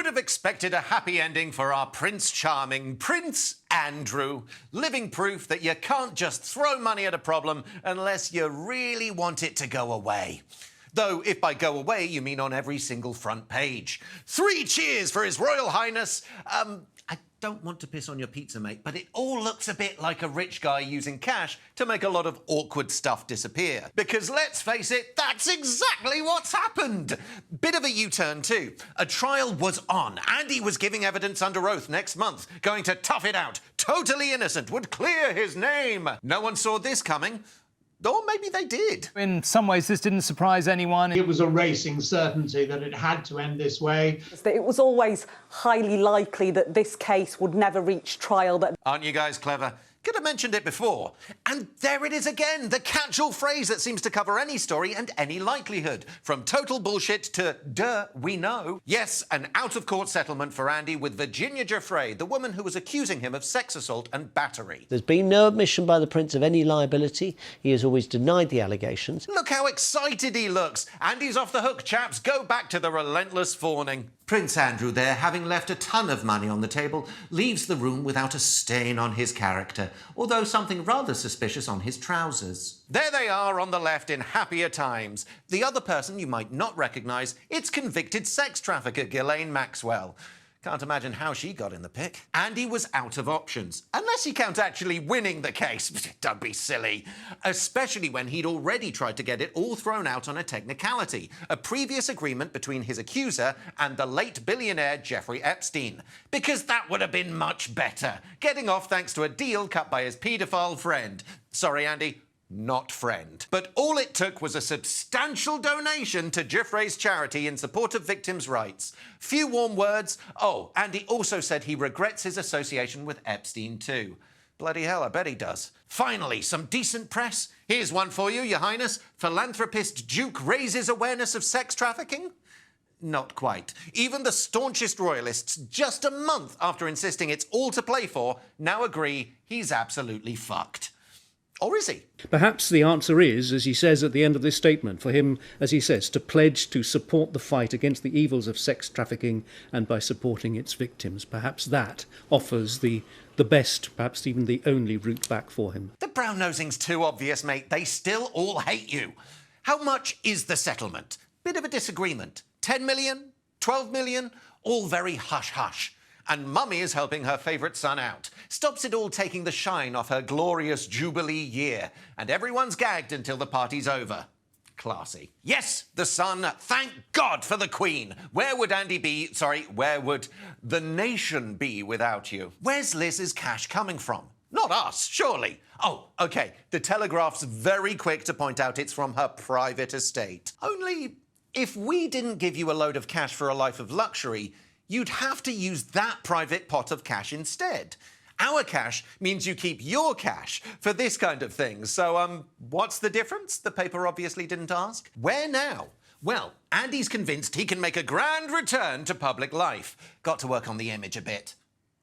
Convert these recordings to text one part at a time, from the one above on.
would have expected a happy ending for our Prince Charming, Prince Andrew, living proof that you can't just throw money at a problem unless you really want it to go away. Though, if by go away you mean on every single front page. 3 cheers for His Royal Highness. I don't want to piss on your pizza, mate, but it all looks a bit like a rich guy using cash to make a lot of awkward stuff disappear. Because let's face it, that's exactly what's happened. Bit of a U-turn too. A trial was on. Andy was giving evidence under oath next month, going to tough it out. Totally innocent, would clear his name. No one saw this coming. Or maybe they did. In some ways, this didn't surprise anyone. It was a racing certainty that it had to end this way. It was always highly likely that this case would never reach trial. Aren't you guys clever? Could have mentioned it before. And there it is again, the catch-all phrase that seems to cover any story and any likelihood. From total bullshit to, duh, we know. Yes, an out-of-court settlement for Andy with Virginia Giuffre, the woman who was accusing him of sex assault and battery. There's been no admission by the Prince of any liability. He has always denied the allegations. Look how excited he looks. Andy's off the hook, chaps. Go back to the relentless fawning. Prince Andrew there, having left a ton of money on the table, leaves the room without a stain on his character, although something rather suspicious on his trousers. There they are on the left in happier times. The other person you might not recognise, it's convicted sex trafficker Ghislaine Maxwell. Can't imagine how she got in the pick. Andy was out of options, unless you count actually winning the case. Don't be silly. Especially when he'd already tried to get it all thrown out on a technicality, a previous agreement between his accuser and the late billionaire Jeffrey Epstein. Because that would have been much better, getting off thanks to a deal cut by his paedophile friend. Sorry, Andy. Not friend. But all it took was a substantial donation to Giuffre's charity in support of victims' rights. Few warm words. Oh, and he also said he regrets his association with Epstein too. Bloody hell, I bet he does. Finally, some decent press. Here's one for you, Your Highness. Philanthropist Duke raises awareness of sex trafficking? Not quite. Even the staunchest royalists, just a month after insisting it's all to play for, now agree he's absolutely fucked. Or is he? Perhaps the answer is, as he says at the end of this statement, for him, as he says, to pledge to support the fight against the evils of sex trafficking and by supporting its victims. Perhaps that offers the best, perhaps even the only route back for him. The brown-nosing's too obvious, mate. They still all hate you. How much is the settlement? Bit of a disagreement. 10 million? 12 million? All very hush-hush. And Mummy is helping her favourite son out. Stops it all taking the shine off her glorious Jubilee year. And everyone's gagged until the party's over. Classy. Yes, the son. Thank God for the Queen. Where would Andy be? Sorry, where would the nation be without you? Where's Liz's cash coming from? Not us, surely. Oh, OK. The Telegraph's very quick to point out it's from her private estate. Only, if we didn't give you a load of cash for a life of luxury, you'd have to use that private pot of cash instead. Our cash means you keep your cash for this kind of thing. So, what's the difference? The paper obviously didn't ask. Where now? Well, Andy's convinced he can make a grand return to public life. Got to work on the image a bit.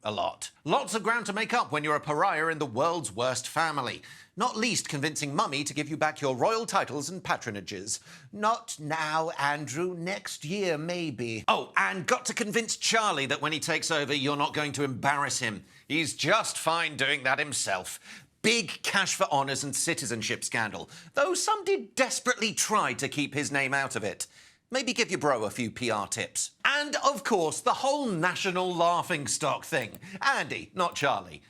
A lot. Lots of ground to make up when you're a pariah in the world's worst family. Not least convincing Mummy to give you back your royal titles and patronages. Not now, Andrew. Next year, maybe. Oh, and got to convince Charlie that when he takes over, you're not going to embarrass him. He's just fine doing that himself. Big cash for honours and citizenship scandal, though some did desperately try to keep his name out of it. Maybe give your bro a few PR tips. And, of course, the whole national laughingstock thing. Andy, not Charlie.